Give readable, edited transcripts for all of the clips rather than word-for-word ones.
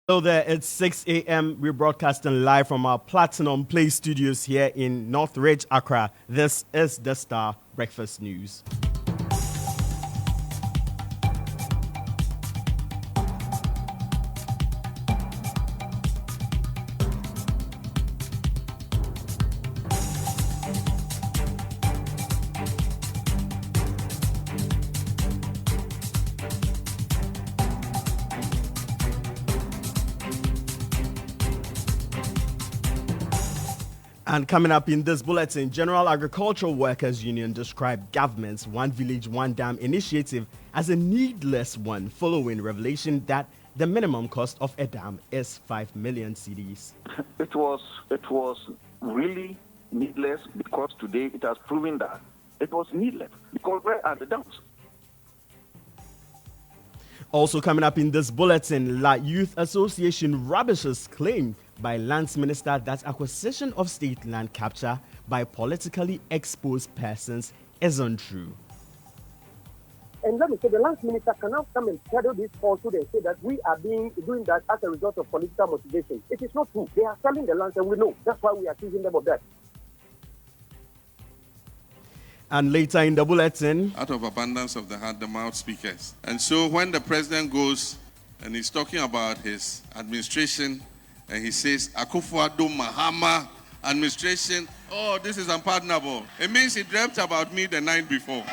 Hello there, it's 6 a.m. We're broadcasting live from our Platinum Play studios here in Northridge, Accra. This is the Starr Breakfast News. And coming up in this bulletin, General Agricultural Workers Union described government's One Village, One Dam initiative as a needless one following revelation that the minimum cost of a dam is 5 million cedis. It was really needless because today it has proven that it was needless. Because where are the dams? Also coming up in this bulletin, La Youth Association rubbishes claim by Lands Minister that acquisition of state land capture by politically exposed persons isn't true. And let me say, the Lands Minister can now come and peddle this falsehood and say that we are doing that as a result of political motivation. It is not true. They are selling the land and we know. That's why we are accusing them of that. And later in the bulletin, out of abundance of the heart, the mouth speaketh. And so when the president goes and he's talking about his administration and he says, Akufo-Addo Mahama administration, oh, this is unpardonable. It means he dreamt about me the night before.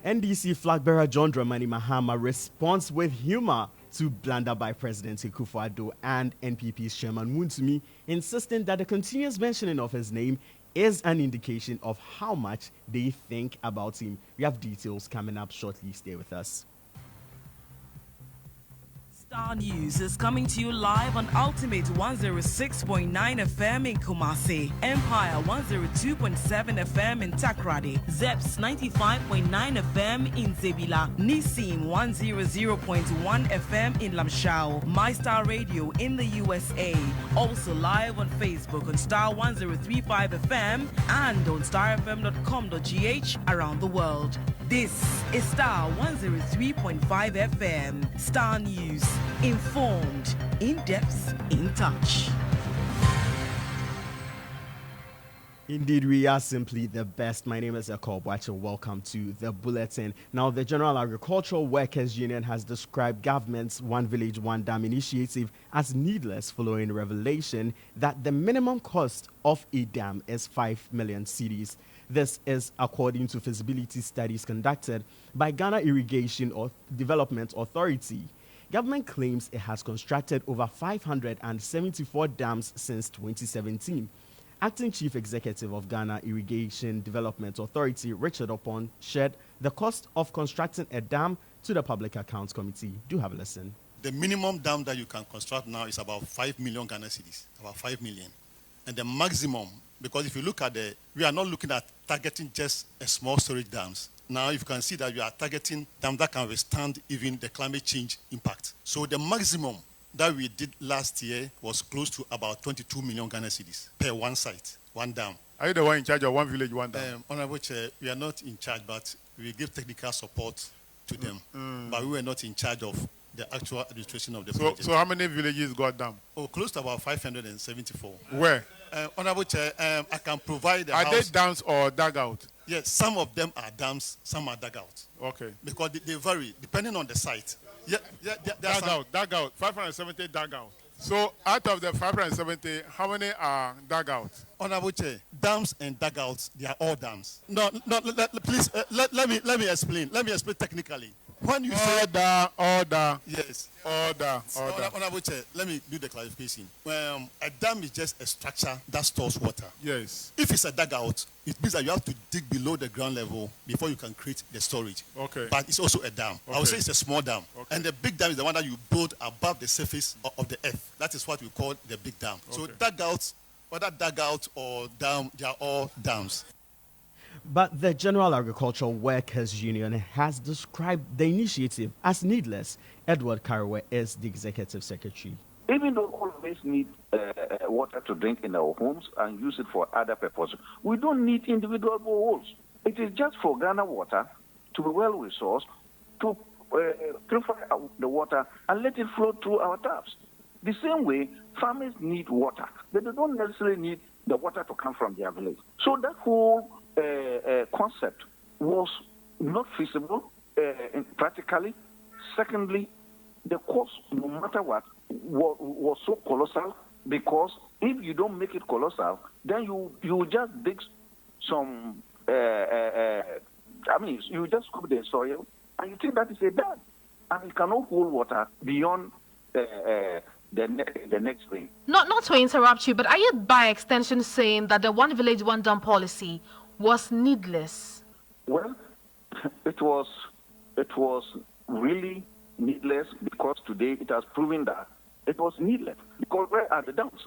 NDC flag bearer John Dramani Mahama responds with humor to blunder by President Akufo-Addo and NPP's chairman Wontumi, insisting that the continuous mentioning of his name is an indication of how much they think about him. We have details coming up shortly. Stay with us. Starr News is coming to you live on Ultimate 106.9 FM in Kumasi, Empire 102.7 FM in Takrady, Zeps 95.9 FM in Zebila, Nissim 100.1 FM in Lamshao, My Star Radio in the USA, also live on Facebook on Starr 103.5 FM and on starfm.com.gh around the world. This is Starr 103.5 FM. Starr News. Informed, in depth, in touch. Indeed, we are simply the best. My name is Ekow. Welcome to the bulletin. Now, the General Agricultural Workers Union has described government's One Village, One Dam initiative as needless following revelation that the minimum cost of a dam is 5 million cedis. This is according to feasibility studies conducted by Ghana Irrigation Development Authority. Government claims it has constructed over 574 dams since 2017. Acting Chief Executive of Ghana Irrigation Development Authority, Richard Opon, shared the cost of constructing a dam to the Public Accounts Committee. Do have a listen. The minimum dam that you can construct now is about 5 million Ghana cedis, about 5 million. And the maximum, because if you look at we are not looking at targeting just a small storage dams. Now, if you can see that we are targeting dams that can withstand even the climate change impact. So the maximum that we did last year was close to about 22 million Ghana cedis per one site, one dam. Are you the one in charge of One Village, One Dam? Honorable Chair, we are not in charge, but we give technical support to them. But we were not in charge of the actual administration of the project. So how many villages got dam? Oh, close to about 574. Where? Honorable Chair, I can provide Are they dams or dugout? Yes, some of them are dams, some are dugouts. Okay. Because they vary depending on the site. Dugout, 570 dugout. So out of the 570, how many are dugouts? Honorable Chair, dams and dugouts, they are all dams. No, please, let me explain. Let me explain technically. When you say order. Yes. Order. Honorable Chair, let me do the clarification. A dam is just a structure that stores water. Yes. If it's a dugout, it means that you have to dig below the ground level before you can create the storage. Okay. But it's also a dam. Okay. I would say it's a small dam. Okay. And the big dam is the one that you build above the surface of the earth. That is what we call the big dam. Okay. So dugouts, whether dugout or dam, they are all dams. But the General Agricultural Workers Union has described the initiative as needless. Edward Karewe is the executive secretary. Even though all of us need water to drink in our homes and use it for other purposes, we don't need individual boreholes. It is just for Ghana Water to be well resourced to purify the water and let it flow through our taps. The same way, farmers need water, but they don't necessarily need the water to come from their village. So that whole concept was not feasible practically. Secondly, the cost, no matter what, was so colossal, because if you don't make it colossal, then you just dig some, you just scoop the soil, and you think that is a dam, and it cannot hold water beyond the next rain. Not to interrupt you, but are you by extension saying that the one village, one dam policy was needless? Well, it was really needless, because today it has proven that it was needless. Because where are the dams?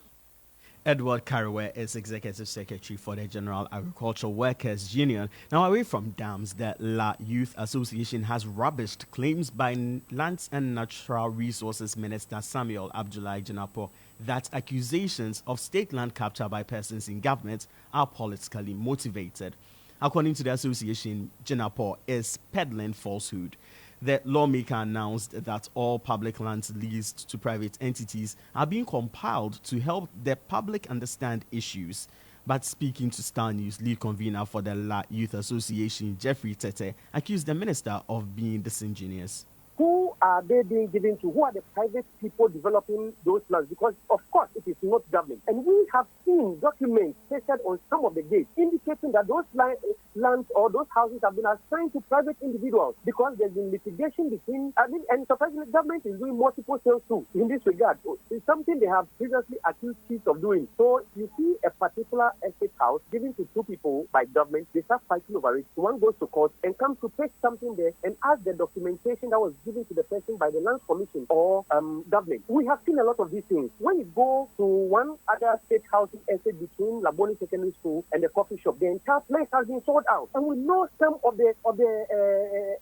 Edward Karewe is Executive Secretary for the General Agricultural Workers Union. Now, away from dams, the La Youth Association has rubbished claims by Lands and Natural Resources Minister Samuel Abdullahi Jinapo that accusations of state land capture by persons in government are politically motivated. According to the association, Jinapo is peddling falsehood. The lawmaker announced that all public lands leased to private entities are being compiled to help the public understand issues. But speaking to Starr News, lead convener for the La Youth Association, Jeffrey Tete, accused the minister of being disingenuous. Who are they being given to? Who are the private people developing those lands? Because, of course, it is not government. And we have seen documents pasted on some of the gates indicating that those lands or those houses have been assigned to private individuals, because there's been litigation between, and surprisingly, the government is doing multiple sales too in this regard. It's something they have previously accused chiefs of doing. So you see a particular estate house given to two people by government, they start fighting over it. One goes to court and comes to paste something there and ask the documentation that was given to the person by the Lands Commission or government. We have seen a lot of these things. When you go to one other state housing estate between Laboni Secondary School and the coffee shop, the entire place has been sold out. And we know some of the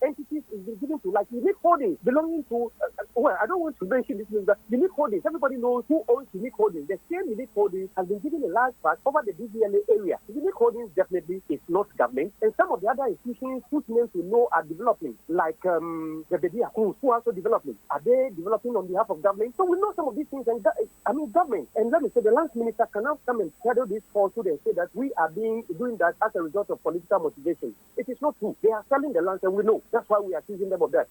entities is been given to, like unique holdings belonging to, I don't want to mention this name, but unique holdings. Everybody knows who owns unique holdings. The same unique holdings has been given a large part over the DVLA area. Unique holdings definitely is not government. And some of the other institutions whose names we know are developing, like the Bedia, who are also developing. Are they developing on behalf of government? So we know some of these things, and government. And let me say, the lands minister can now come and shadow this falsehood and say that we are doing that as a result of political motivation. It is not true. They are selling the lands, and we know. That's why we are accusing them of that.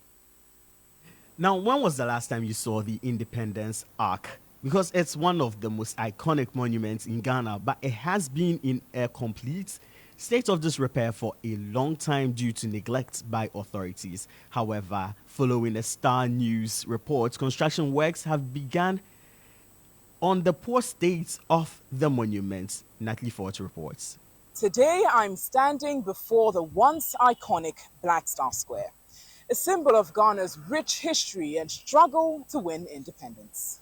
Now, when was the last time you saw the Independence Arch? Because it's one of the most iconic monuments in Ghana, but it has been in a complete state of disrepair for a long time due to neglect by authorities. However, following a Starr News report, construction works have begun on the poor state of the monument. Natalie Ford reports. Today, I'm standing before the once iconic Black Star Square, a symbol of Ghana's rich history and struggle to win independence.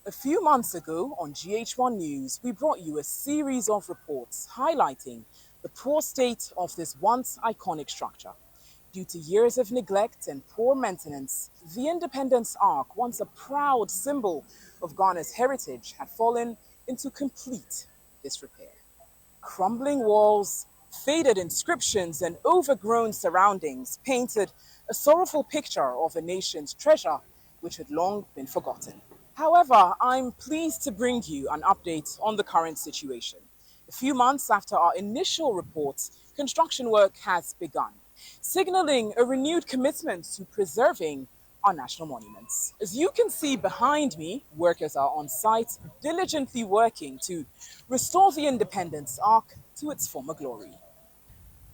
A few months ago on GH1 News, we brought you a series of reports highlighting the poor state of this once iconic structure. Due to years of neglect and poor maintenance, the Independence Arch, once a proud symbol of Ghana's heritage, had fallen into complete disrepair. Crumbling walls, faded inscriptions, and overgrown surroundings painted a sorrowful picture of a nation's treasure which had long been forgotten. However, I'm pleased to bring you an update on the current situation. A few months after our initial reports, construction work has begun, signaling a renewed commitment to preserving our national monuments. As you can see behind me, workers are on site diligently working to restore the Independence Arch to its former glory.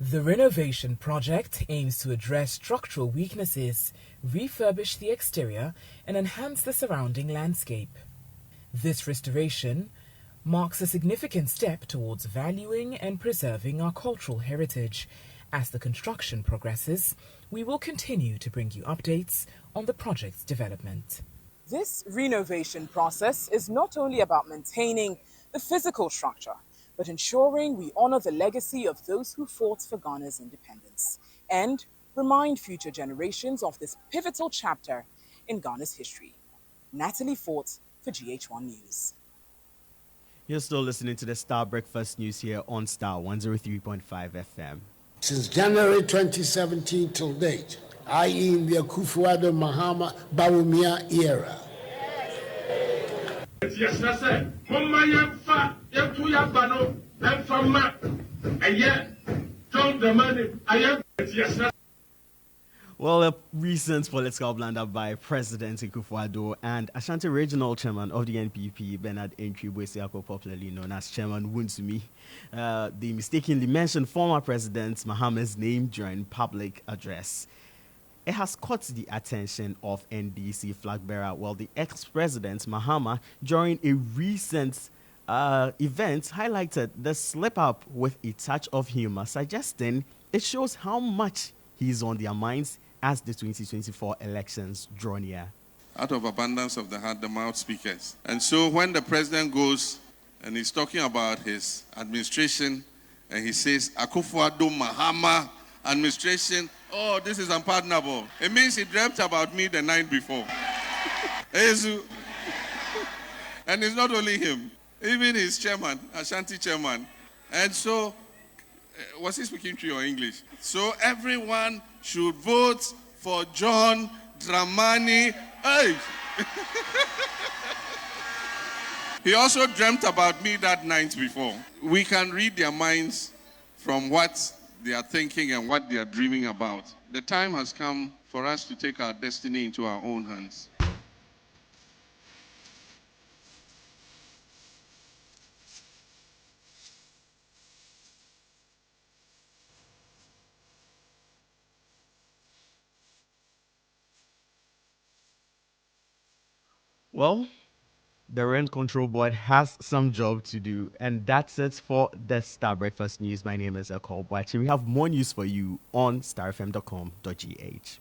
The renovation project aims to address structural weaknesses, refurbish the exterior, and enhance the surrounding landscape. This restoration marks a significant step towards valuing and preserving our cultural heritage. As the construction progresses, we will continue to bring you updates on the project's development. This renovation process is not only about maintaining the physical structure, but ensuring we honor the legacy of those who fought for Ghana's independence and remind future generations of this pivotal chapter in Ghana's history. Natalie Fort for GH1 News. You're still listening to the Starr Breakfast News here on Starr 103.5 FM. Since January 2017 till date, i.e. in the Akufo-Addo Mahama Bawumia era, Yes, I said, Mama Yamfa, Yamfama, and yet, John the money, I am. Yes, Well, a recent political blunder by President Ekow and Ashanti Regional Chairman of the NPP, Bernard Entry-Boakye, popularly known as Chairman Wunsumi, they mistakenly mentioned former President Mahama's name during public address. It has caught the attention of NDC flag bearer, while the ex-president Mahama, during a recent event, highlighted the slip-up with a touch of humor, suggesting it shows how much he's on their minds as the 2024 elections draw near. Out of abundance of the heart, the mouth speaketh. And so when the president goes and he's talking about his administration, and he says, Akufo-Addo Mahama administration, oh, this is unpardonable. It means he dreamt about me the night before. And it's not only him, even his chairman, Ashanti chairman. And so, was he speaking to you or English? So everyone should vote for John Dramani. Hey! He also dreamt about me that night before. We can read their minds from what they are thinking and what they are dreaming about. The time has come for us to take our destiny into our own hands. Well, the Rent Control Board has some job to do, and that's it for the Star Breakfast News. My name is Ekow. We have more news for you on starfm.com.gh.